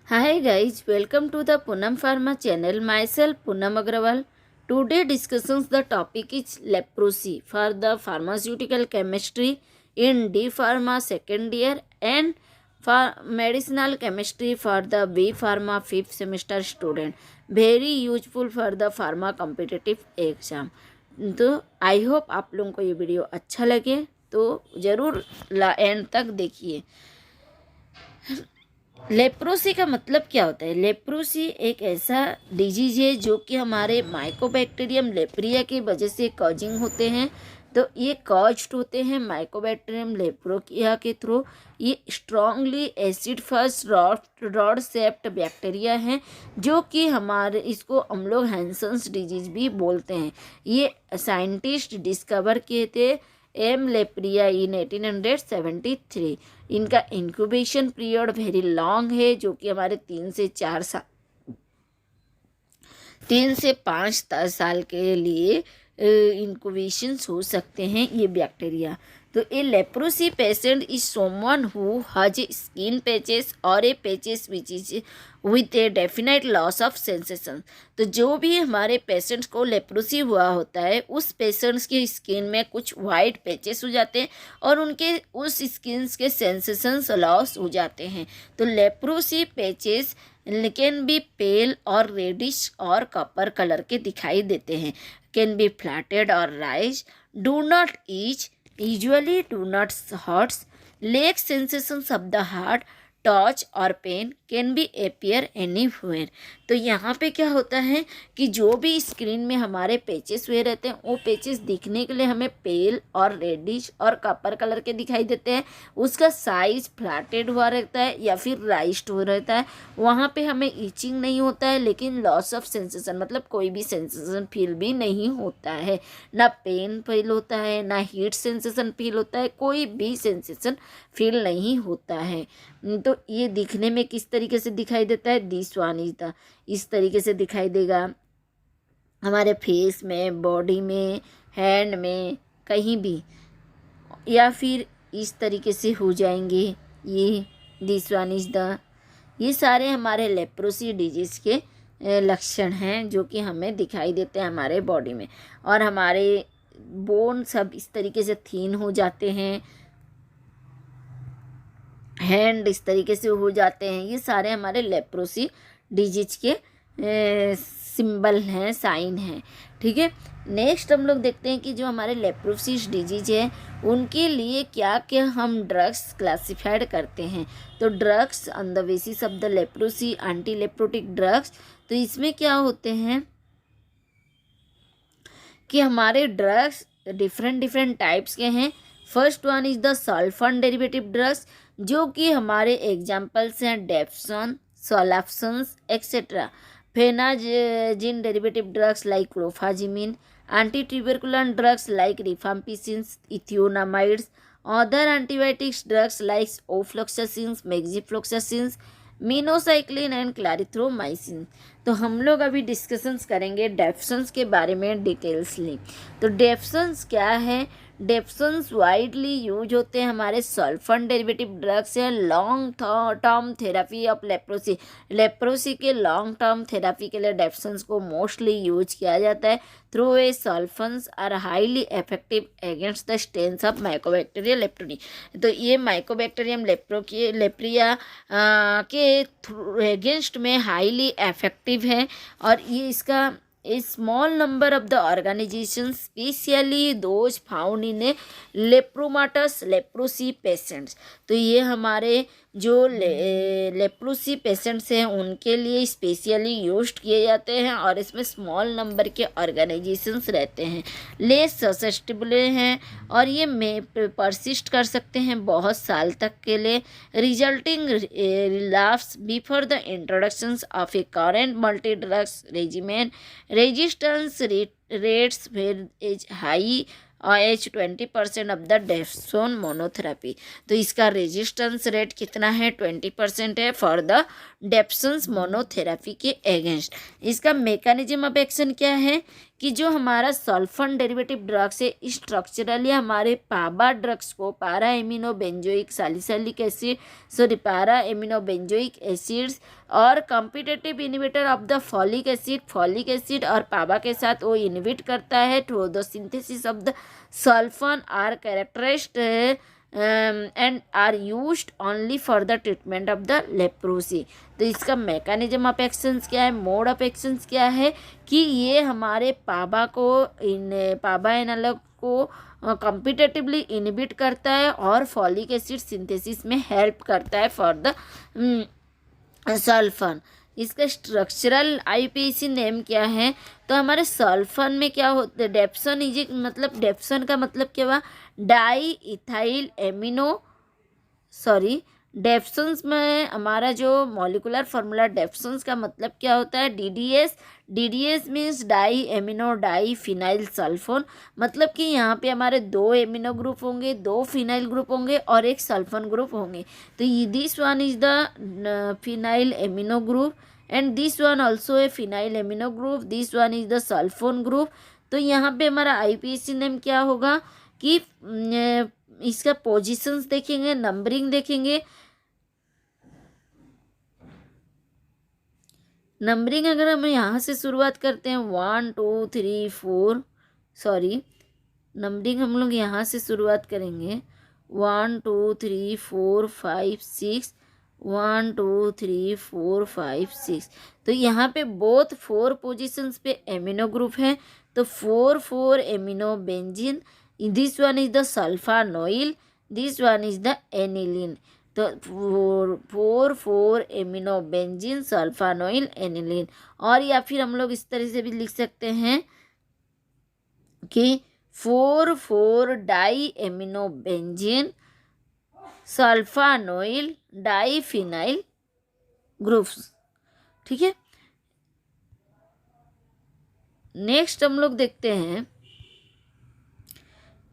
Hi guys, welcome to the Poonam Pharma channel. Myself Poonam Agrawal. Today discussions the topic is leprosy for the pharmaceutical chemistry in D Pharma second year and for medicinal chemistry for the B Pharma fifth semester student. Very useful for the pharma competitive exam. तो I hope आप लोगों को ये video अच्छा लगे तो ज़रूर and तक देखिए। लेप्रोसी का मतलब क्या होता है? लेप्रोसी एक ऐसा डिजीज है जो कि हमारे माइकोबैक्टीरियम लेप्रिया की वजह से कॉजिंग होते हैं। तो ये कॉज्ड होते हैं माइकोबैक्टीरियम लेप्रोकिया के थ्रू। ये strongly acid fast rod shaped bacteria हैं जो कि हमारे इसको हम लोग हैंसन्स डिजीज भी बोलते हैं। ये साइंटिस्ट डिस्कवर किए थे एम लेप्रिया इन 1873। इनका इंक्यूबेशन पीरियड वेरी लॉन्ग है जो कि हमारे 3 से 5 साल के लिए इंक्यूबेशन हो सकते हैं ये बैक्टीरिया। तो a leprosy patient is someone who has skin patches और a patches which is with a definite loss of sensation. तो जो भी हमारे पेशेंट्स को लेप्रोसी हुआ होता है उस पेशेंट्स की स्किन में कुछ वाइट पैचेस हो जाते हैं और उनके उस स्किन के सेंसेशंस लॉस हो जाते हैं। तो leprosy patches can be pale और रेडिश और कॉपर कलर के दिखाई देते हैं। कैन बी फ्लैटेड और raise, do not itch, usually do not hurts, lack sensations of the heart, touch और pain, can be appear anywhere. तो यहाँ पे क्या होता है कि जो भी स्क्रीन में हमारे पेचेस हुए रहते हैं वो पेचेस दिखने के लिए हमें पेल और रेडिश और कॉपर कलर के दिखाई देते हैं। उसका साइज फ्लैटेड हुआ रहता है या फिर राइज्ड हो रहता है। वहाँ पे हमें ईचिंग नहीं होता है लेकिन लॉस ऑफ सेंसेशन मतलब कोई भी सेंसेशन फील भी नहीं होता है। ना पेन फील होता है, ना हीट सेंसेशन फील होता है, कोई भी सेंसेशन फील नहीं होता है। तो ये दिखने में किस तरीके से दिखाई देता है? दिस वन इज द, इस तरीके से दिखाई देगा हमारे फेस में, बॉडी में, हैंड में, कहीं भी, या फिर इस तरीके से हो जाएंगे ये दिस वन इज द। ये सारे हमारे लेप्रोसी डिजीज के लक्षण हैं जो कि हमें दिखाई देते हैं हमारे बॉडी में। और हमारे बोन सब इस तरीके से थीन हो जाते हैं, हैंड इस तरीके से हो जाते हैं। ये सारे हमारे लेप्रोसी डिजीज के सिंबल हैं, साइन हैं। ठीक है, नेक्स्ट हम लोग देखते हैं कि जो हमारे लेप्रोसी डिजीज है उनके लिए क्या क्या हम ड्रग्स क्लासिफाइड करते हैं। तो drugs on the basis of the leprosy, anti leprotic drugs. तो इसमें क्या होते हैं कि हमारे ड्रग्स डिफरेंट टाइप्स के हैं। First one is the sulphone derivative drugs जो कि हमारे एग्जाम्पल्स हैं dapsone, solapsones etcetera. Phenazine derivative drugs like clofazimine, anti tubercular drugs like rifampicins, ethionamides, other antibiotics drugs like ofloxacins, moxifloxacins, minocycline and clarithromycin. तो हम लोग अभी discussions करेंगे डेप्सन्स के बारे में डिटेल्सली। तो डेप्सन्स क्या है? डेप्सन्स वाइडली यूज होते हैं हमारे सल्फन डेरिवेटिव ड्रग्स हैं long term therapy of leprosy. Leprosy के लॉन्ग टर्म थेरापी के लिए डेप्सन्स को मोस्टली यूज किया जाता है। Through a sulphones are highly effective against the strains of mycobacteria leprae. तो ये माइकोबैक्टीरियम लेप्रिया के अगेंस्ट में हाईली इफेक्टिव है। और ये इसका a small number of the organizations, especially those found in a lepromatous leprosy patients। तो ये हमारे जो लेप्रोसी पेशेंट्स हैं उनके लिए स्पेशली यूज किए जाते हैं और इसमें स्मॉल नंबर के ऑर्गेनाइजेशंस रहते हैं, लेस ससेप्टेबल हैं और ये परसिस्ट कर सकते हैं बहुत साल तक के लिए। Resulting relapse before the introductions of a current multi drugs regimen, resistance rates were is high एच 20% ऑफ द डेप्सोन मोनोथेरापी। तो इसका रेजिस्टेंस रेट कितना है? 20% है फॉर द डेप्सन्स मोनोथेरापी के अगेंस्ट। इसका मेकानिज्म ऑफ एक्शन क्या है कि जो हमारा सल्फन डेरिवेटिव ड्रग्स है स्ट्रक्चरली हमारे पाबा ड्रग्स को para amino benzoic salicylic acid para amino benzoic acids और competitive inhibitor of the folic acid और पाबा के साथ वो इनहिबिट करता है through the synthesis of the sulphone are characterized and are used only for the treatment of the leprosy. तो इसका mechanism of actions क्या है, मोड ऑफ एक्शंस क्या है कि ये हमारे पाबा एनालॉग को कॉम्पिटिटिवली इनहिबिट करता है और फॉलिक एसिड सिंथेसिस में हेल्प करता है फॉर द सल्फन। इसका स्ट्रक्चरल आईपीसी नेम क्या है, तो हमारे सल्फन में क्या होता है, डेप्सन मतलब डेप्सन का मतलब क्या हुआ, डाई इथाइल एमिनो डेप्सन्स में हमारा जो मॉलिकुलर फार्मूला डेप्सन्स का मतलब क्या होता है, DDS means di amino di phenyl sulfone. मतलब कि यहाँ पे हमारे 2 एमिनो ग्रुप होंगे, 2 फिनाइल ग्रुप होंगे और 1 सल्फन ग्रुप होंगे। तो this one is the phenyl amino group and this one also a phenyl amino group, this one is the sulphone group. तो यहाँ पे हमारा आईपीसी नेम क्या होगा कि इसका पोजीशंस देखेंगे, नंबरिंग देखेंगे। नंबरिंग अगर हम यहाँ से शुरुआत करते हैं 1 2 3 4 नंबरिंग हम लोग यहाँ से शुरुआत करेंगे 1 2 3 4 5 6 1 2 3 4 5 6। तो यहाँ पे बोथ 4 पोजीशंस पे एमिनो ग्रुप है, तो 4 amino benzene, this one is the sulphonyl, this one is the aniline. तो 4 एमिनो बेंजीन सल्फानोइल एनिलीन। और या फिर हम लोग इस तरह से भी लिख सकते हैं कि 4 di amino benzene sulphonyl diphenyl groups. ठीक है, नेक्स्ट हम लोग देखते हैं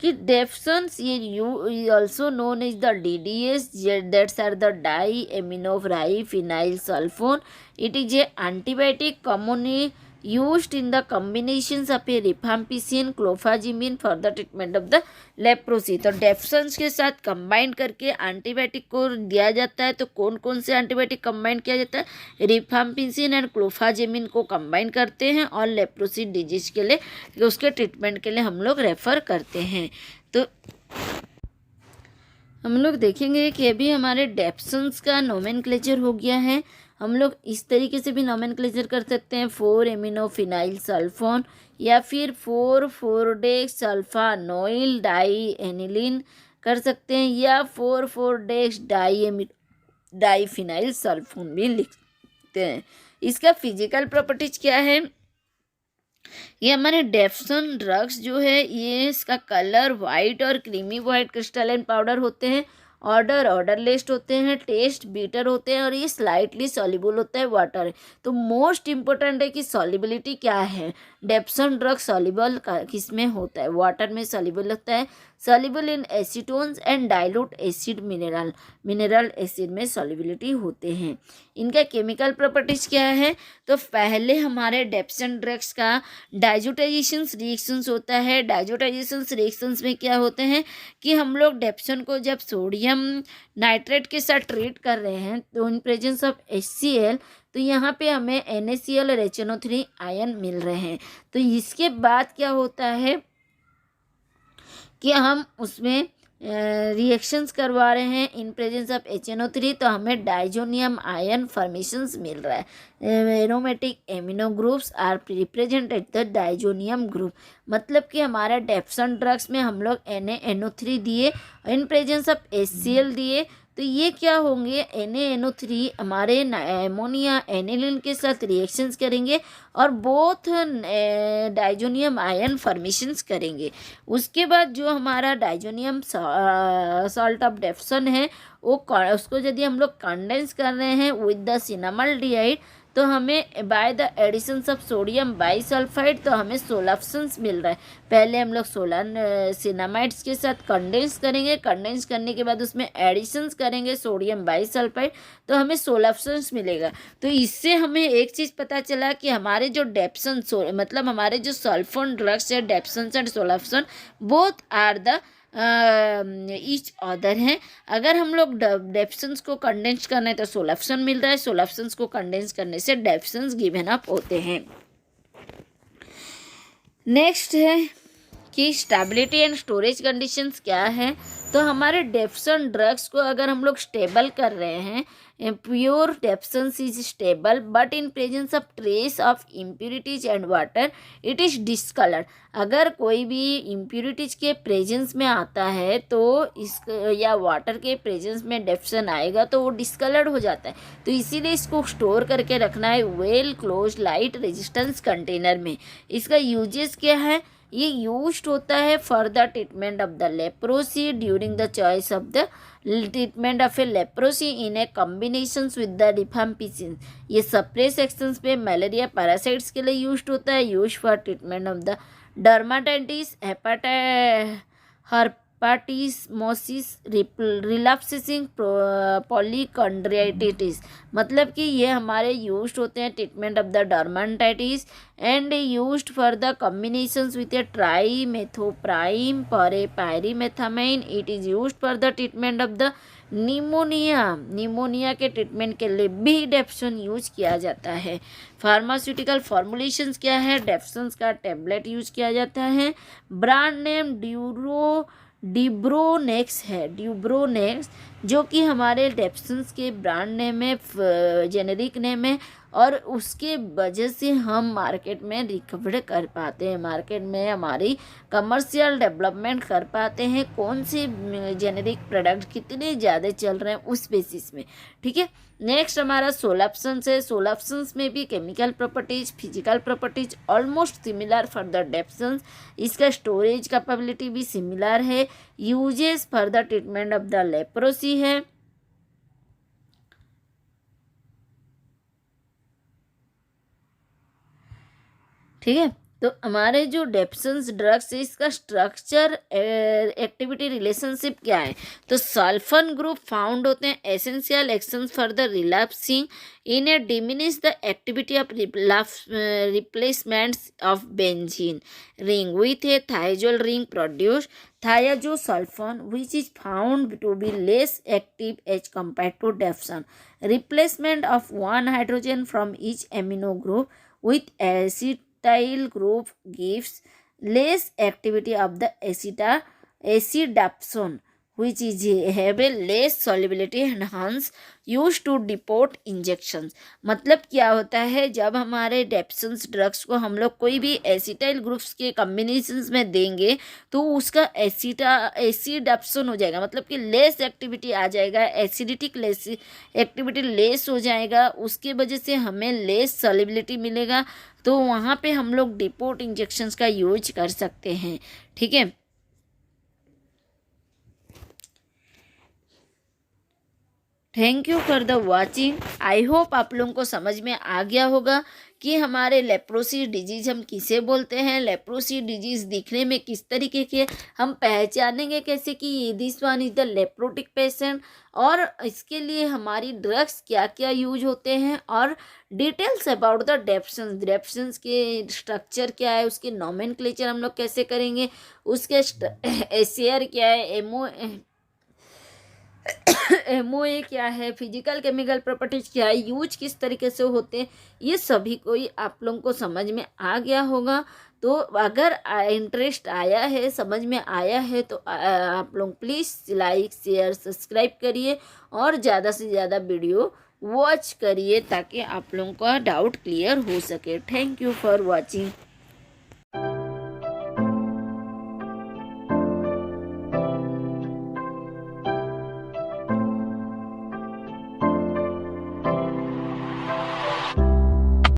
कि डेप्सन्स ये also known is the DDS that's are the di amino phenyl sulfone. It is a antibiotic commonly used in the combinations of a rifampicin clofazimine for the treatment of the leprosy. तो dapsones के साथ combine करके antibiotic को दिया जाता है। तो कौन कौन से एंटीबायोटिक कंबाइन किया जाता है, रिफाम्पिसिन एंड क्लोफाजिमिन को कंबाइन करते हैं और लेप्रोसी डिजीज के लिए उसके ट्रीटमेंट के लिए हम लोग रेफ़र करते हैं। तो हम लोग देखेंगे कि अभी हमारे डेप्सन्स का नोमेनक्लेचर हो गया है। हम लोग इस तरीके से भी नोमेनक्लेचर कर सकते हैं 4 एमिनो फिनाइल सल्फोन या फिर 4 डेक्स सल्फानोइल डाई एनिलीन कर सकते हैं या 4 डेक्स डाई फिनाइल सल्फोन भी लिखते हैं। इसका फिजिकल प्रॉपर्टीज क्या है, ये हमारे डेप्सन ड्रग्स जो है ये इसका कलर वाइट और क्रीमी वाइट क्रिस्टलाइन पाउडर होते हैं, ऑर्डरलेस होते हैं, टेस्ट बीटर होते हैं और ये स्लाइटली सॉल्युबल होता है वाटर। तो मोस्ट इम्पोर्टेंट है कि सॉल्युबिलिटी क्या है, डेप्सन ड्रग सॉल्युबल किस में होता है, वाटर में सॉल्युबल होता है, soluble in acetones and dilute acid mineral acid में सॉल्युबिलिटी होते हैं। इनका केमिकल प्रॉपर्टीज क्या है, तो पहले हमारे डेप्सन ड्रग्स का डाइजोटाइजेशन रिएक्शंस होता है। डाइजोटाइजेशन रिएक्शंस में क्या होते हैं कि हम लोग डेप्सन को जब सोडियम नाइट्रेट के साथ ट्रीट कर रहे हैं तो इन प्रेजेंस ऑफ HCl, तो यहाँ पे हमें NaCl और HNO3 आयन मिल रहे हैं। तो इसके बाद क्या होता है कि हम उसमें रिएक्शंस करवा रहे हैं इन प्रेजेंस ऑफ HNO3, तो हमें डाइजोनियम आयन फॉर्मेशंस मिल रहा है। Aromatic amino groups are represent at the diazonium group. मतलब कि हमारा डेप्सन ड्रग्स में हम लोग NaNO3 दिए, इन प्रेजेंस ऑफ HCl दिए, तो ये क्या होंगे, NaNO3 हमारे एमोनिया एनिलीन के साथ रिएक्शंस करेंगे और बोथ डाइजोनियम आयन फॉर्मेशंस करेंगे। उसके बाद जो हमारा डाइजोनियम सॉल्ट ऑफ डेप्सन है वो उसको यदि हम लोग कंडेंस कर रहे हैं विद द सिनामाल्डिहाइड, तो हमें by the addition of sodium bisulphite तो हमें सोलफ्सन्स मिल रहा है। पहले हम लोग सिनामाइड्स के साथ कंडेंस करेंगे, कंडेंस करने के बाद उसमें एडिशंस करेंगे सोडियम बाइसल्फाइड तो हमें सोलफ्सन्स मिलेगा। तो इससे हमें एक चीज़ पता चला कि हमारे जो डेप्सन मतलब हमारे जो सल्फोन ड्रग्स है dapsone and solapsone both are the each other हैं। अगर हम लोग डेप्सन्स को कंडेंस करना है तो सोलफ्सन मिल रहा है, सोलफ्सन्स को कंडेंस करने से डेप्सन्स गिवन अप होते हैं। नेक्स्ट है कि स्टेबिलिटी एंड स्टोरेज कंडीशंस क्या है। तो हमारे डेप्सन ड्रग्स को अगर हम लोग स्टेबल कर रहे हैं, pure dapsones is stable but in presence of trace of impurities and water it is discoloured. अगर कोई भी इम्प्यूरिटीज के प्रेजेंस में आता है तो इस या वाटर के प्रेजेंस में डेप्सन आएगा तो वो डिस्कलर्ड हो जाता है। तो इसीलिए इसको स्टोर करके रखना है well close light resistance container में। इसका यूजेस क्या है, ये यूज्ड होता है for the treatment of the leprosy during the choice of the treatment of a leprosy in a combination with the rifampicin. ये सप्रेस एक्शंस पे मलेरिया पैरासाइट्स के लिए यूज्ड होता है, use for treatment of the dermatitis herpetiformis relapsing polychondritis. मतलब कि ये हमारे यूज्ड होते हैं treatment of the dermatitis and used for the combinations with a trimethoprim pyrimethamine. It is used for the treatment of the pneumonia के treatment के लिए भी डेप्सन यूज किया जाता है। फार्मास्यूटिकल फॉर्मुलेशंस क्या है, डेप्सन्स का टेबलेट यूज किया जाता है। ब्रांड नेम डिब्रोनेक्स है, डिब्रोनेक्स जो कि हमारे डेप्सन्स के ब्रांड नेम है, जेनेरिक नेम है और उसके वजह से हम मार्केट में रिकवर कर पाते हैं, मार्केट में हमारी कमर्शियल डेवलपमेंट कर पाते हैं। कौन से जेनेरिक प्रोडक्ट कितने ज़्यादा चल रहे हैं उस बेसिस में, ठीक है। नेक्स्ट हमारा सोलप्सन्स है। सोलप्सन्स में भी chemical properties physical properties almost similar for the dapsones. इसका स्टोरेज कैपेबिलिटी भी सिमिलर है। Uses for the treatment of the leprosy है। ठीक है, तो हमारे जो डेप्सन्स ड्रग्स है इसका स्ट्रक्चर एक्टिविटी रिलेशनशिप क्या है। तो सल्फन ग्रुप फाउंड होते हैं essential actions for the relapsing in a diminish the activity of replacements of benzene ring with a thiazole ring produce thiazolsulfone which is found to be less active as compared to dapsone. Replacement of one hydrogen from each amino group with acetyl group gives less activity of the acidapsone which is have a less solubility and hence used to depot injections। मतलब क्या होता है, जब हमारे डेप्सन्स drugs को हम लोग कोई भी एसिटाइल ग्रुप्स के कॉम्बिनेशंस में देंगे तो उसका एसिडाप्सन हो जाएगा, मतलब कि लेस एक्टिविटी आ जाएगा, एसिडिटिक लेस एक्टिविटी लेस हो जाएगा, उसके वजह से हमें लेस सॉल्युबिलिटी मिलेगा। तो वहाँ पे हम लोग डिपोट इंजेक्शंस का यूज कर सकते हैं, ठीक है। Thank you for the watching. I hope आप लोगों को समझ में आ गया होगा कि हमारे लेप्रोसी डिजीज़ हम किसे बोलते हैं, लेप्रोसी डिजीज़ दिखने में किस तरीके के, हम पहचानेंगे कैसे कि this one is the leprotic patient, और इसके लिए हमारी ड्रग्स क्या क्या यूज होते हैं, और डिटेल्स अबाउट द डेप्सन्स के स्ट्रक्चर क्या है, उसके नोमेनक्लेचर हम लोग कैसे करेंगे, उसके एसीआर क्या है, एमओए क्या है, फिजिकल केमिकल प्रॉपर्टीज क्या है, यूज किस तरीके से होते हैं, ये सभी कोई आप लोगों को समझ में आ गया होगा। तो अगर इंटरेस्ट आया है, समझ में आया है तो आप लोग प्लीज़ लाइक शेयर सब्सक्राइब करिए और ज़्यादा से ज़्यादा वीडियो वॉच करिए ताकि आप लोगों का डाउट क्लियर हो सके। Thank you for watching.